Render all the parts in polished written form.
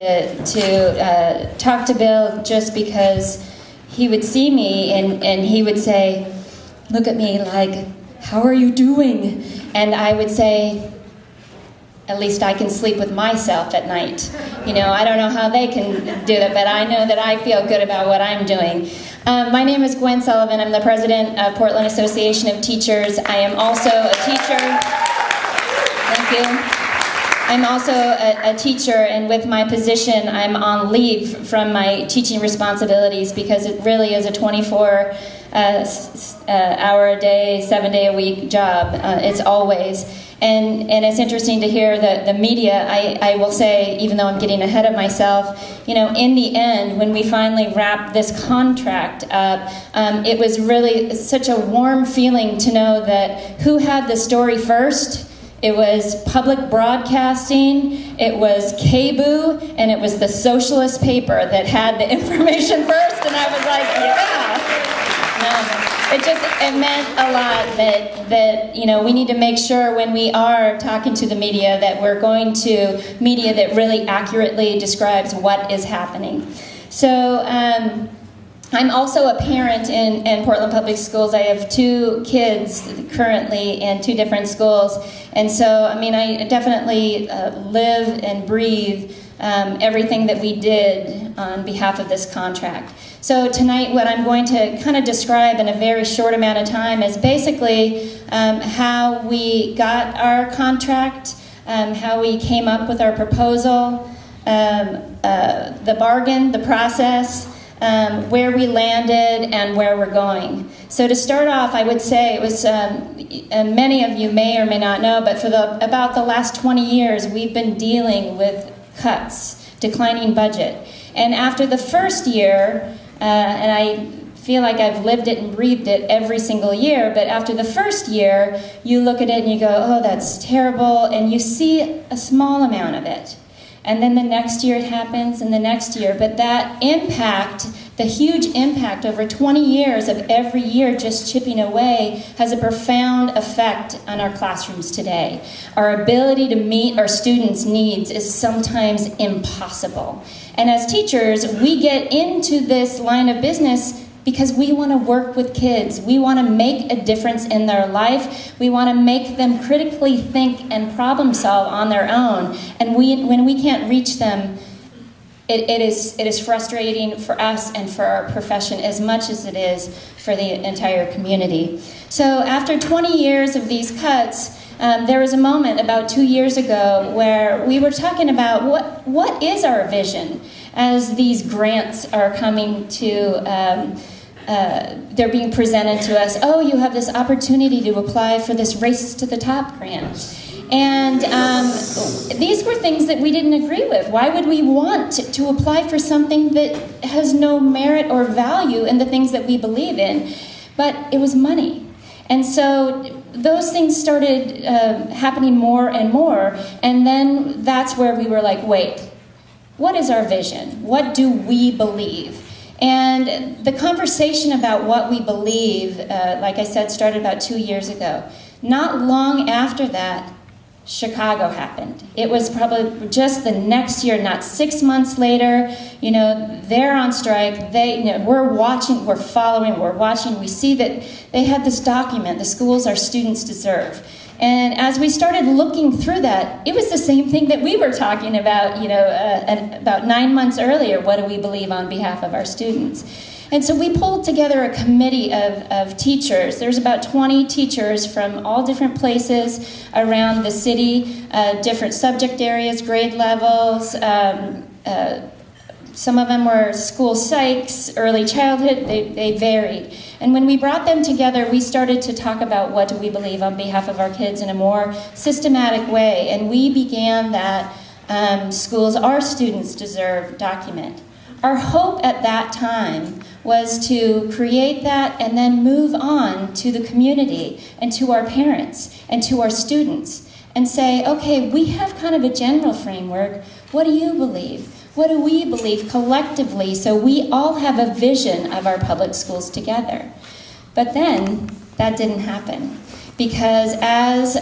to talk to Bill just because he would see me and he would say, look at me like, how are you doing? And I would say, at least I can sleep with myself at night. You know, I don't know how they can do that, but I know that I feel good about what I'm doing. My name is Gwen Sullivan. I'm the president of Portland Association of Teachers. I am also a teacher. Thank you. I'm also a teacher, and with my position, I'm on leave from my teaching responsibilities because it really is a 24 hour a day, 7 day a week job. It's always. And it's interesting to hear the media. I will say, even though I'm getting ahead of myself, you know, in the end, when we finally wrapped this contract up, it was really such a warm feeling to know that who had the story first. It was public broadcasting, it was KBOO, and it was the socialist paper that had the information first, and I was like, yeah. It meant a lot that you know, we need to make sure when we are talking to the media that we're going to media that really accurately describes what is happening. So, I'm also a parent in Portland Public Schools. I have 2 kids currently in 2 different schools. And so, I mean, I definitely live and breathe everything that we did on behalf of this contract. So tonight, what I'm going to kind of describe in a very short amount of time is basically how we got our contract, how we came up with our proposal, the bargain, the process, where we landed and where we're going. So to start off, I would say it was, and many of you may or may not know, but for about the last 20 years, we've been dealing with cuts, declining budget. And after the first year, and I feel like I've lived it and breathed it every single year, but after the first year, you look at it and you go, oh, that's terrible, and you see a small amount of it. And then the next year it happens, and the next year. But that impact, the huge impact over 20 years of every year just chipping away, has a profound effect on our classrooms today. Our ability to meet our students' needs is sometimes impossible. And as teachers, we get into this line of business because we want to work with kids. We want to make a difference in their life. We want to make them critically think and problem solve on their own. And when we can't reach them, it is frustrating for us and for our profession as much as it is for the entire community. So after 20 years of these cuts, there was a moment about 2 years ago where we were talking about what is our vision as these grants are coming to they're being presented to us. Oh, you have this opportunity to apply for this Race to the Top grant. And these were things that we didn't agree with. Why would we want to apply for something that has no merit or value in the things that we believe in? But it was money. And so those things started happening more and more. And then that's where we were like, wait, what is our vision? What do we believe? And the conversation about what we believe, like I said, started about 2 years ago. Not long after that, Chicago happened. It was probably just the next year, not 6 months later. You know, they're on strike. We're watching, we're following, we're watching. We see that they had this document, the schools our students deserve. And as we started looking through that, it was the same thing that we were talking about, you know, about 9 months earlier. What do we believe on behalf of our students? And so we pulled together a committee of teachers. There's about 20 teachers from all different places around the city, different subject areas, grade levels. Some of them were school psychs, early childhood. They varied. And when we brought them together, we started to talk about what do we believe on behalf of our kids in a more systematic way. And we began that schools our students deserve document. Our hope at that time was to create that and then move on to the community and to our parents and to our students and say, okay, we have kind of a general framework. What do you believe? What do we believe collectively so we all have a vision of our public schools together? But then that didn't happen because as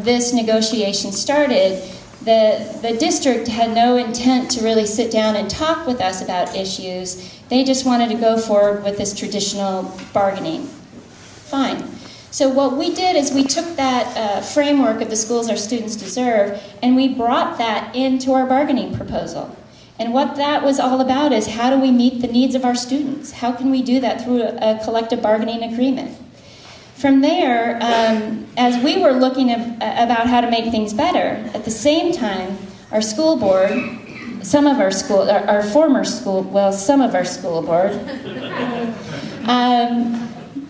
this negotiation started, The district had no intent to really sit down and talk with us about issues. They just wanted to go forward with this traditional bargaining. Fine. So what we did is we took that framework of the schools our students deserve, and we brought that into our bargaining proposal. And what that was all about is, how do we meet the needs of our students? How can we do that through a collective bargaining agreement? From there, as we were looking about how to make things better, at the same time, our school board, some of our school board,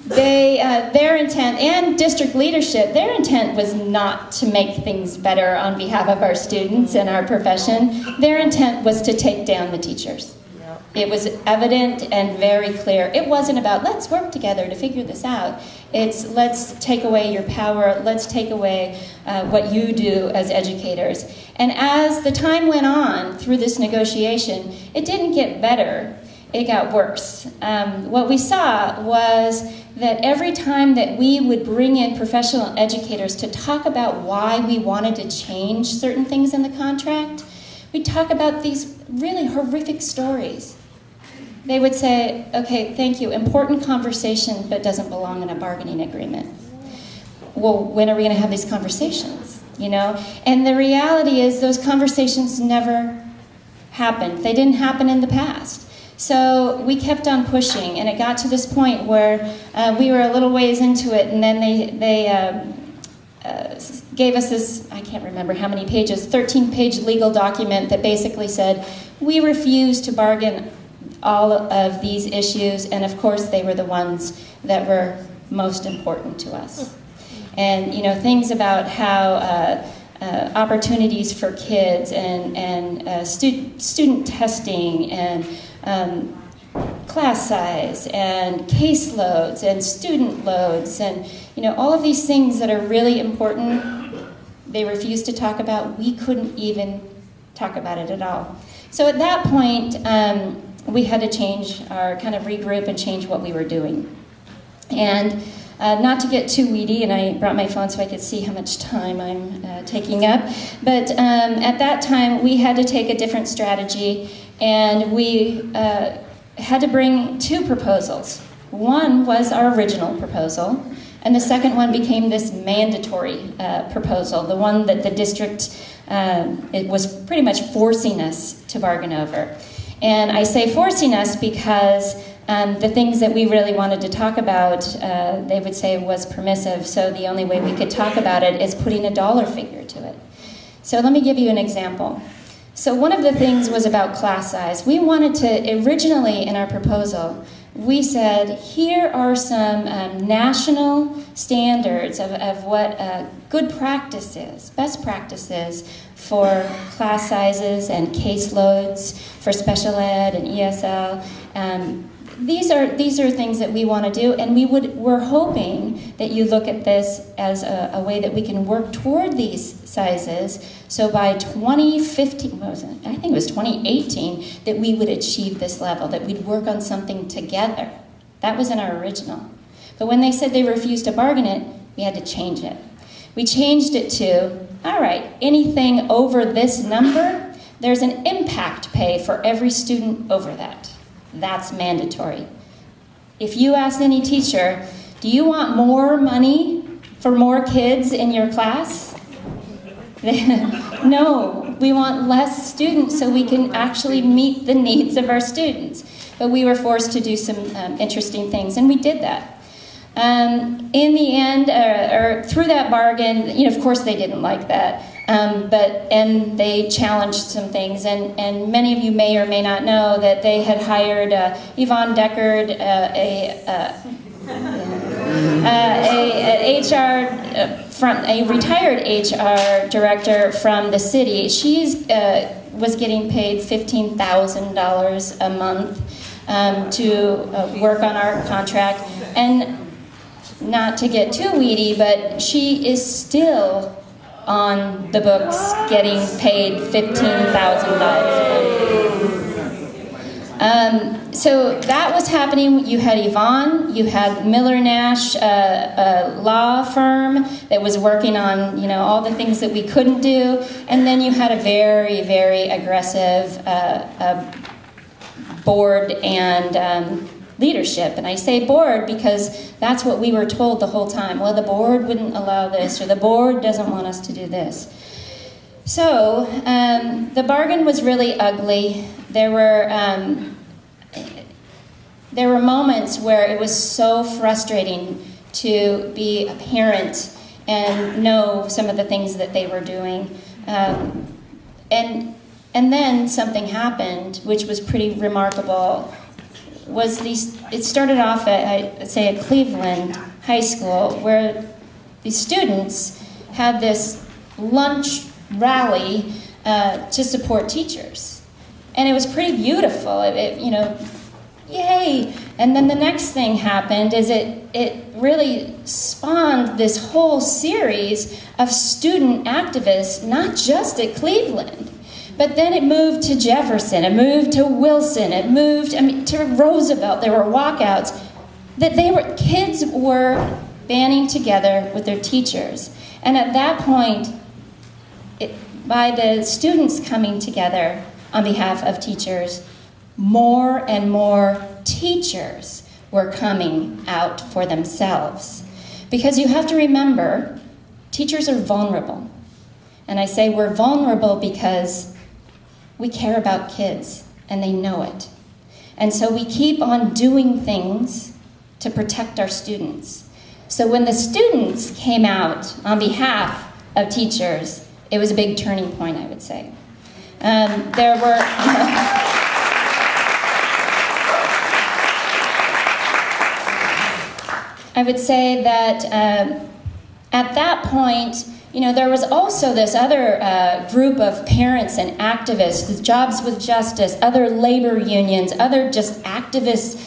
their intent, and district leadership, their intent was not to make things better on behalf of our students and our profession. Their intent was to take down the teachers. It was evident and very clear. It wasn't about, let's work together to figure this out. It's, let's take away your power, let's take away what you do as educators. And as the time went on through this negotiation, it didn't get better, it got worse. What we saw was that every time that we would bring in professional educators to talk about why we wanted to change certain things in the contract, we'd talk about these really horrific stories. They would say, okay, thank you, important conversation, but doesn't belong in a bargaining agreement. Well, when are we going to have these conversations? You know? And the reality is those conversations never happened. They didn't happen in the past. So we kept on pushing, and it got to this point where we were a little ways into it, and then they gave us this, I can't remember how many pages, 13-page legal document that basically said, we refuse to bargain all of these issues, and of course they were the ones that were most important to us. And, you know, things about how opportunities for kids and student testing and class size and caseloads and student loads and, you know, all of these things that are really important, they refused to talk about. We couldn't even talk about it at all. So at that point, we had to change our, kind of regroup and change what we were doing. And not to get too weedy, and I brought my phone so I could see how much time I'm taking up, but at that time we had to take a different strategy, and we had to bring two proposals. One was our original proposal, and the second one became this mandatory proposal, the one that the district it was pretty much forcing us to bargain over. And I say forcing us because the things that we really wanted to talk about, they would say was permissive, so the only way we could talk about it is putting a dollar figure to it. So let me give you an example. So one of the things was about class size. We wanted to, originally in our proposal, we said, here are some national standards of what good practice is, best practices for class sizes and caseloads for special ed and ESL. These are things that we want to do, and we're hoping that you look at this as a way that we can work toward these sizes. So by 2015, what was it? I think it was 2018, that we would achieve this level, that we'd work on something together. That was in our original. But when they said they refused to bargain it, we had to change it. We changed it to, all right, anything over this number, there's an impact pay for every student over that. That's mandatory. If you ask any teacher, do you want more money for more kids in your class? No, we want less students so we can actually meet the needs of our students. But we were forced to do some interesting things, and we did that. In the end, or through that bargain, you know, of course they didn't like that. And they challenged some things, and many of you may or may not know that they had hired Yvonne Deckard, a retired HR director from the city. She's was getting paid $15,000 a month to work on our contract, and not to get too weedy, but she is still on the books getting paid $15,000 a month. So that was happening. You had Yvonne, you had Miller Nash, a law firm that was working on, all the things that we couldn't do, and then you had a very, very aggressive board and leadership. And I say board because that's what we were told the whole time. Well, the board wouldn't allow this, or the board doesn't want us to do this. So the bargain was really ugly. There were moments where it was so frustrating to be a parent and know some of the things that they were doing. And then something happened, which was pretty remarkable. It started off at Cleveland High School, where the students had this lunch rally to support teachers. And it was pretty beautiful. Yay! And then the next thing happened is it really spawned this whole series of student activists, not just at Cleveland, but then it moved to Jefferson, it moved to Wilson, it moved to Roosevelt. There were walkouts. Kids were banding together with their teachers. And at that point, by the students coming together on behalf of teachers, more and more teachers were coming out for themselves. Because you have to remember, teachers are vulnerable. And I say we're vulnerable because we care about kids, and they know it. And so we keep on doing things to protect our students. So when the students came out on behalf of teachers, it was a big turning point, I would say. There were... I would say that at that point, there was also this other group of parents and activists, Jobs with Justice, other labor unions, other just activist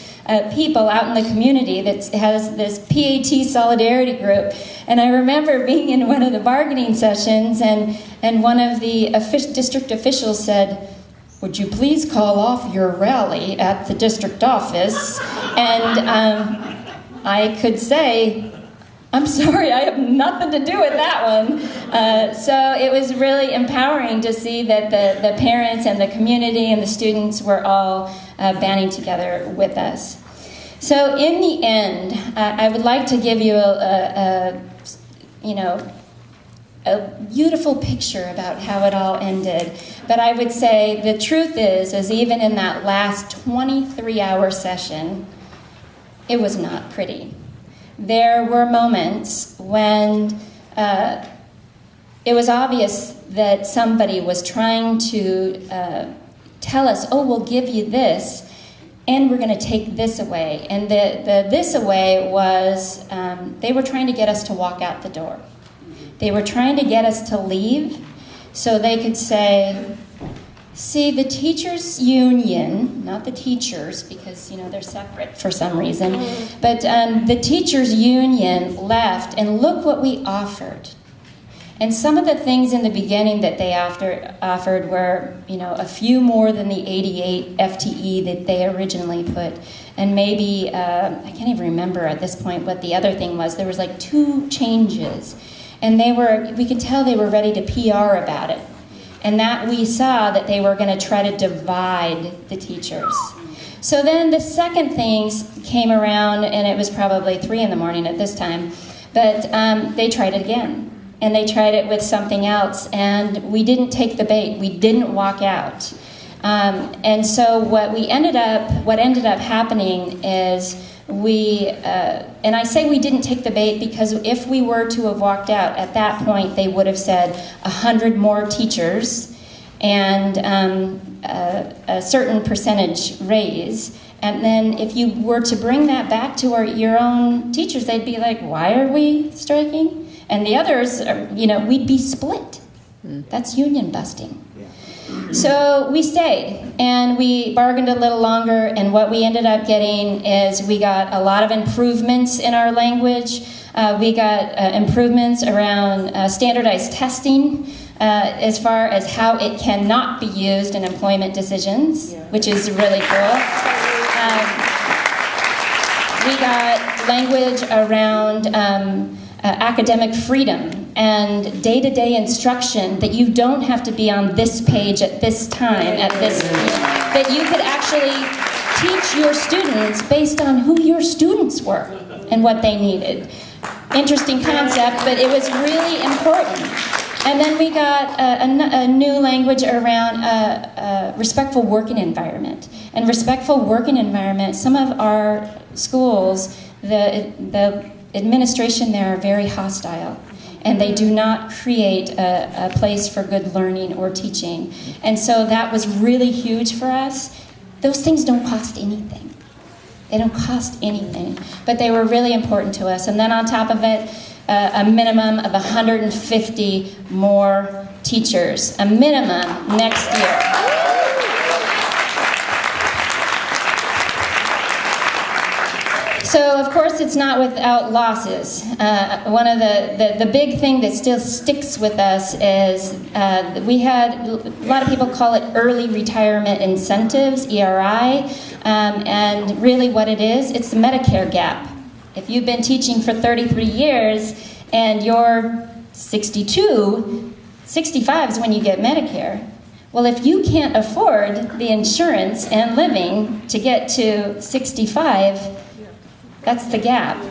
people out in the community that has this PAT solidarity group. And I remember being in one of the bargaining sessions, and one of the district officials said, "Would you please call off your rally at the district office?" And I could say, "I'm sorry, I have nothing to do with that one." So it was really empowering to see that the parents and the community and the students were all banding together with us. So in the end, I would like to give you a beautiful picture about how it all ended. But I would say the truth is even in that last 23-hour session, it was not pretty. There were moments when it was obvious that somebody was trying to tell us, "Oh, we'll give you this, and we're going to take this away." And the this away was they were trying to get us to walk out the door. They were trying to get us to leave so they could say, "See, the teachers' union," not the teachers, because, they're separate for some reason, but the teachers' union left, and look what we offered. And some of the things in the beginning that they offered were, a few more than the 88 FTE that they originally put. And maybe, I can't even remember at this point what the other thing was. There was like 2 changes. And we could tell they were ready to PR about it. And that we saw that they were going to try to divide the teachers. So then the second things came around, and it was probably 3 a.m. at this time, but they tried it again. And they tried it with something else, and we didn't take the bait. We didn't walk out. And so what ended up happening is and I say we didn't take the bait because if we were to have walked out, at that point they would have said 100 more teachers and a certain percentage raise. And then if you were to bring that back to your own teachers, they'd be like, "Why are we striking?" And the others, we'd be split. That's union busting. So we stayed, and we bargained a little longer, and what we ended up getting is we got a lot of improvements in our language. We got improvements around standardized testing as far as how it cannot be used in employment decisions, which is really cool. We got language around academic freedom and day-to-day instruction, that you don't have to be on this page at this time, that you could actually teach your students based on who your students were and what they needed. Interesting concept, but it was really important. And then we got a new language around respectful working environment. And respectful working environment, some of our schools, the administration there are very hostile. And they do not create a place for good learning or teaching. And so that was really huge for us. Those things don't cost anything. They don't cost anything, but they were really important to us. And then on top of it, a minimum of 150 more teachers, a minimum next year. So, of course, it's not without losses. One of the big thing that still sticks with us is we had, a lot of people call it early retirement incentives, ERI, and really what it is, it's the Medicare gap. If you've been teaching for 33 years and you're 62, 65 is when you get Medicare. Well, if you can't afford the insurance and living to get to 65, that's the gap.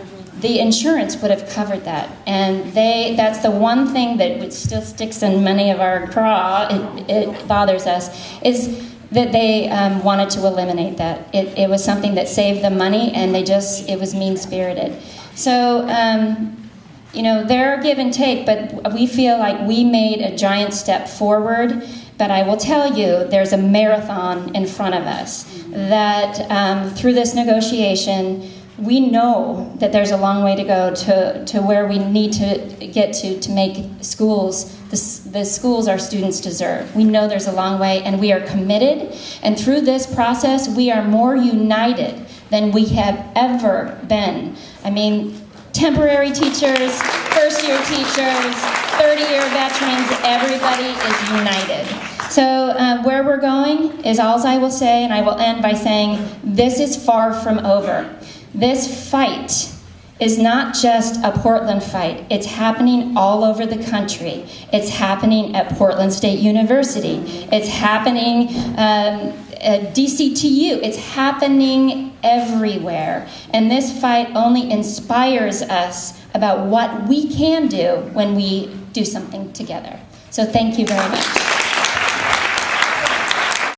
The insurance would have covered that. And that's the one thing that still sticks in many of our craw, it bothers us, is that they wanted to eliminate that. It was something that saved them money, and it was mean-spirited. So, there are give and take, but we feel like we made a giant step forward. But I will tell you, there's a marathon in front of us, that through this negotiation, we know that there's a long way to go to where we need to get to make schools, the schools our students deserve. We know there's a long way, and we are committed. And through this process, we are more united than we have ever been. I mean, temporary teachers, first-year teachers, 30-year veterans, everybody is united. So where we're going is all I will say, and I will end by saying, this is far from over. This fight is not just a Portland fight. It's happening all over the country. It's happening at Portland State University. It's happening at DCTU. It's happening everywhere. And this fight only inspires us about what we can do when we do something together. So thank you very much.